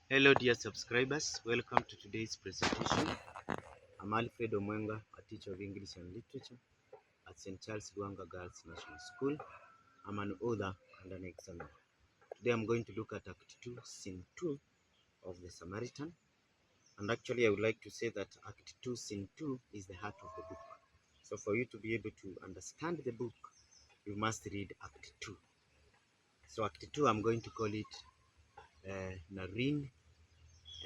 Hello dear subscribers, welcome to today's presentation. I'm Alfred Omwenga, a teacher of English and Literature at St. Charles Lwanga Girls National School. I'm an author and an examiner. Today I'm going to look at Act 2, Scene 2 of The Samaritan. And actually I would like to say that Act 2, Scene 2 is the heart of the book. So for you to be able to understand the book, you must read Act 2. So Act 2, I'm going to call it Narine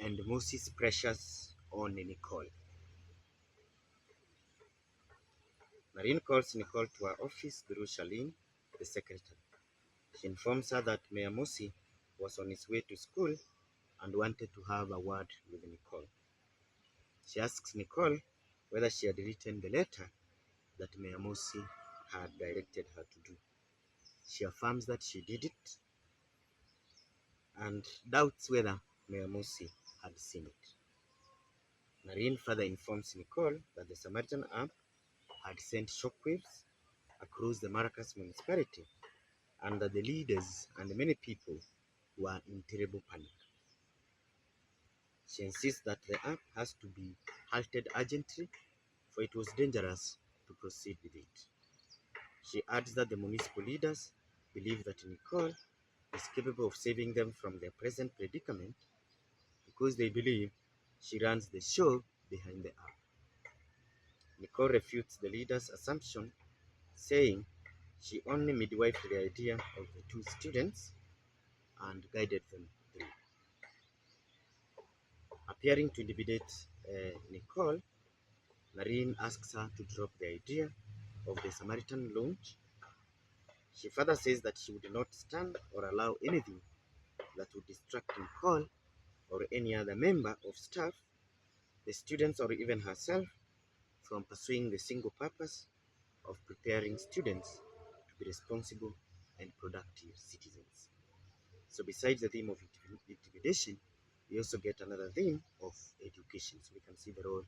and Mossi's Pressures on Nicole. Narine calls Nicole to her office through Charlene, the secretary. She informs her that Mayor Mossi was on his way to school and wanted to have a word with Nicole. She asks Nicole whether she had written the letter that Mayor Mossi had directed her to do. She affirms that she did it and doubts whether Mayor Mossi had seen it. Narine further informs Nicole that the Samaritan app had sent shockwaves across the Maracas municipality and that the leaders and many people were in terrible panic. She insists that the app has to be halted urgently, for it was dangerous to proceed with it. She adds that the municipal leaders believe that Nicole is capable of saving them from their present predicament because they believe she runs the show behind the app. Nicole refutes the leaders' assumption, saying she only midwifed the idea of the two students and guided them through. Appearing to intimidate Nicole, Narine asks her to drop the idea of the Samaritan launch. She further says that she would not stand or allow anything that would distract Nicole or any other member of staff, the students, or even herself from pursuing the single purpose of preparing students to be responsible and productive citizens. So besides the theme of intimidation, we also get another theme of education. So we can see the role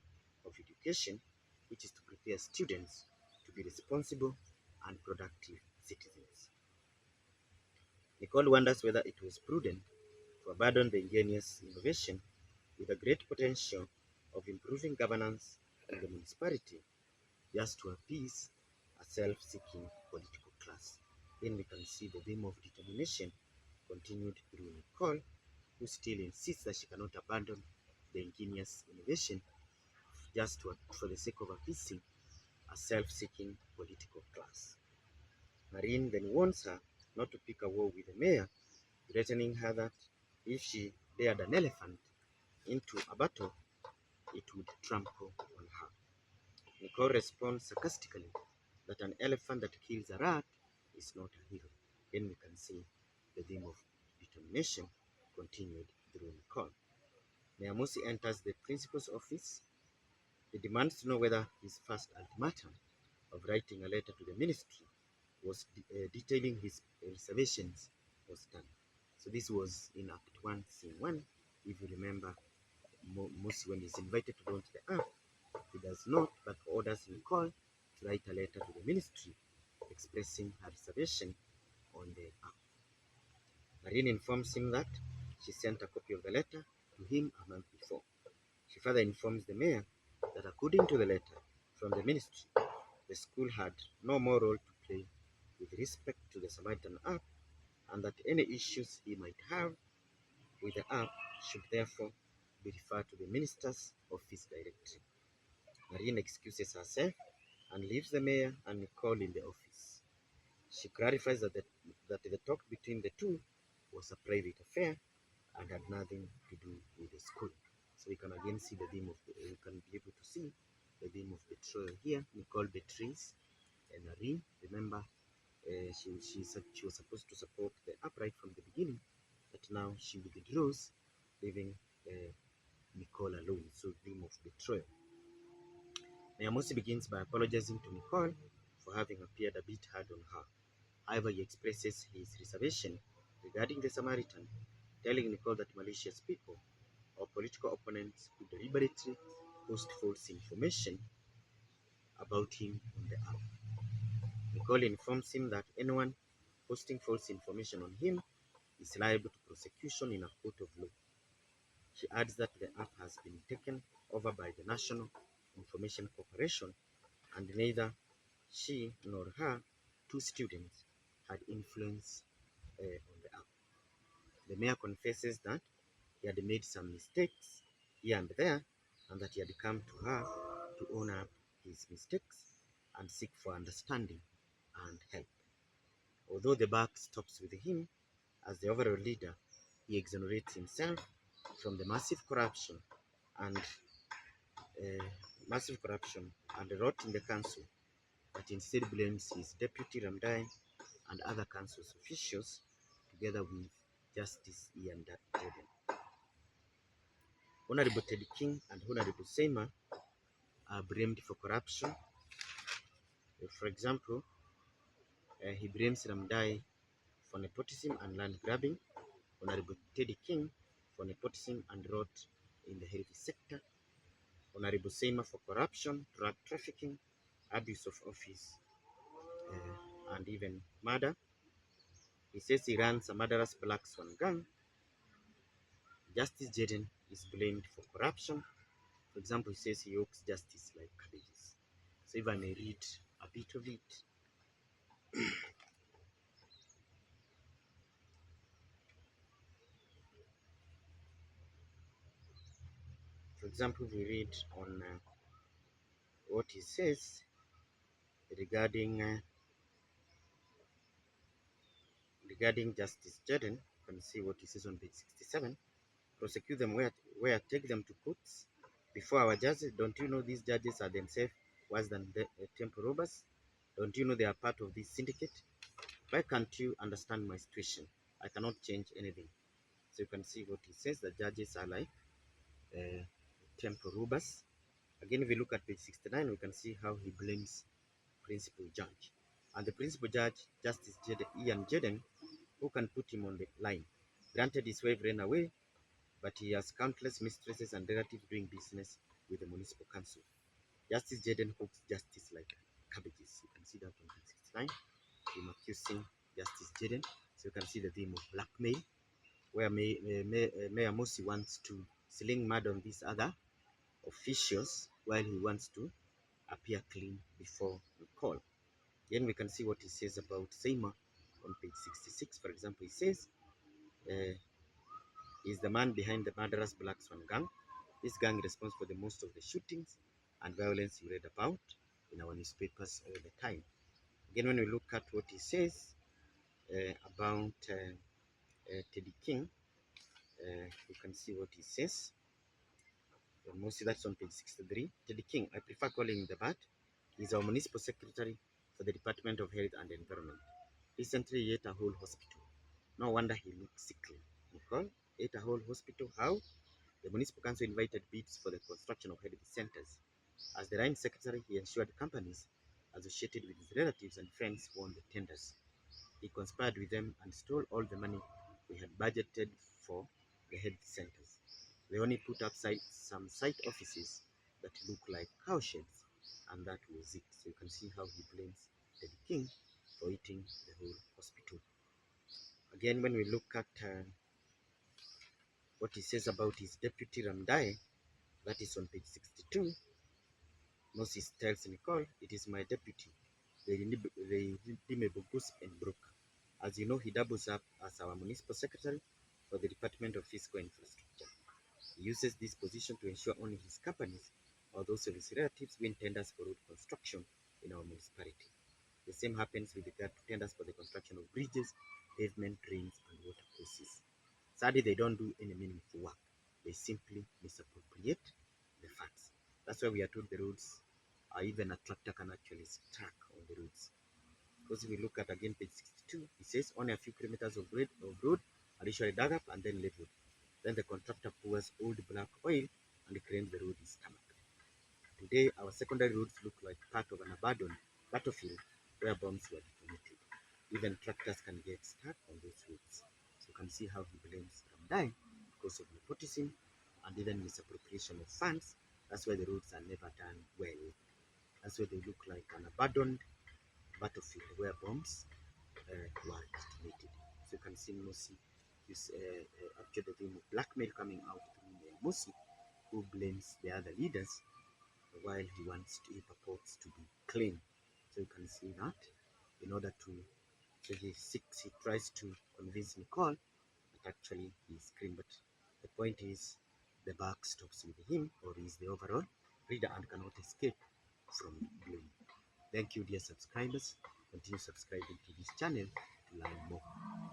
of education, which is to prepare students to be responsible and productive citizens. Nicole wonders whether it was prudent to abandon the ingenious innovation with a great potential of improving governance in the municipality just to appease a self-seeking political class. Then we can see the theme of determination continued through Nicole, who still insists that she cannot abandon the ingenious innovation just for the sake of appeasing a self-seeking political class. Narine then warns her not to pick a war with the mayor, threatening her that if she dared an elephant into a battle, it would trample on her. Nicole responds sarcastically that an elephant that kills a rat is not a hero. Then we can see the theme of determination continued through Nicole. Mayor Mossi enters the principal's office. He demands to know whether his first ultimatum of writing a letter to the ministry was detailing his reservations was done. So this was in Act 1, Scene 1. If you remember, Mossi, when he's invited to go into the app, he does not, but orders Nicole to write a letter to the ministry expressing her reservation on the app. Narine informs him that she sent a copy of the letter to him a month before. She further informs the mayor that according to the letter from the ministry, the school had no more role to play with respect to the Samaritan app and that any issues he might have with the app should therefore be referred to the minister's office directly. Narine excuses herself and leaves the mayor and Nicole in the office. She clarifies that the talk between the two was a private affair and had nothing to do with the school. So we can again see the theme of we can be able to see the theme of betrayal here. Nicole betrays Narine. Remember, she was supposed to support the app right from the beginning, but now she withdraws, leaving Nicole alone. So theme of betrayal. Mossi begins by apologizing to Nicole for having appeared a bit hard on her. However, he expresses his reservation regarding the Samaritan, telling Nicole that malicious people or political opponents who deliberately post false information about him on the app. Nicole informs him that anyone posting false information on him is liable to prosecution in a court of law. She adds that the app has been taken over by the National Information Corporation, and neither she nor her two students had influence on the app. The mayor confesses that he had made some mistakes here and there, and that he had come to her to own up his mistakes and seek for understanding and help. Although the buck stops with him, as the overall leader, he exonerates himself from the and uh, massive corruption and rot in the council, but instead blames his deputy Ramdai and other council's officials, together with Justice Ian Jaden. Honorable Teddy King and Honorable Seymour are blamed for corruption. For example, he blames Ramdai for nepotism and land grabbing, Honorable Teddy King for nepotism and rot in the health sector, Honorable Seymour for corruption, drug trafficking, abuse of office, and even murder. He says he runs a murderous black swan gang. Justice Jaden is blamed for corruption. For example, he says he hawks justice like cabbages. So if I may read a bit of it. For example, we read on what he says regarding Justice Jaden. You can see what he says on page 67. Prosecute them where take them to courts before our judges. Don't you know these judges are themselves worse than the temple robbers? Don't you know they are part of this syndicate? Why can't you understand my situation? I cannot change anything. So you can see what he says. The judges are like uh, temple robbers. Again, if we look at page 69, we can see how he blames principal judge. And the principal judge, Justice Ian Jaden, who can put him on the line. Granted, his wife ran away, but he has countless mistresses and relatives doing business with the municipal council. Justice Jaden hawks justice like cabbages. You can see that on page 69. I'm accusing Justice Jaden. So you can see the theme of blackmail, where Mayor Mossi wants to sling mud on these other officials while he wants to appear clean before Nicole. Then we can see what he says about Seymour on page 66. For example, he says, uh, he's the man behind the murderous Black Swan gang. This gang responds for the most of the shootings and violence you read about in our newspapers all the time. Again, when we look at what he says about Teddy King, you can see what he says. Mostly that's on page 63. Teddy King, I prefer calling him the Bat. He's our municipal secretary for the Department of Health and Environment. Recently, he ate a whole hospital. No wonder he looks sickly. Nicole ate a whole hospital. How? The municipal council invited bids for the construction of health centers. As the line secretary, he ensured companies associated with his relatives and friends won the tenders. He conspired with them and stole all the money we had budgeted for the health centers. They only put up some site offices that look like cowsheds, and that was it. So you can see how he blames the king for eating the whole hospital. Again, when we look at what he says about his deputy Ramdai, that is on page 62, Moses tells Nicole, it is my deputy, the redeemable goose and brook. As you know, he doubles up as our municipal secretary for the Department of Fiscal Infrastructure. He uses this position to ensure only his companies or those of his relatives win tenders for road construction in our municipality. The same happens with regard to tenders for the construction of bridges, pavement, drains, and water courses. Sadly, they don't do any meaningful work. They simply misappropriate the funds. That's why we are told the roads are even a tractor can actually track on the roads. Because if we look at again page 62, it says only a few kilometers of road are usually dug up and then leveled. Then the contractor pours old black oil and claims the road is tarmac. Today, our secondary roads look like part of an abandoned battlefield where bombs were detonated. Even tractors can get stuck on those roads. So you can see how he blames Ramdai because of nepotism and even misappropriation of funds. That's why the roads are never done well. That's why they look like an abandoned battlefield where bombs were detonated. So you can see Mossi use actually the theme of blackmail coming out through Mossi, who blames the other leaders while he wants he purports to be clean. So you can see that in order to, so he tries to convince Nicole that actually he's clean, but the point is the buck stops with him, or is the overall reader, and cannot escape from blame. Thank you, dear subscribers. Continue subscribing to this channel to learn more.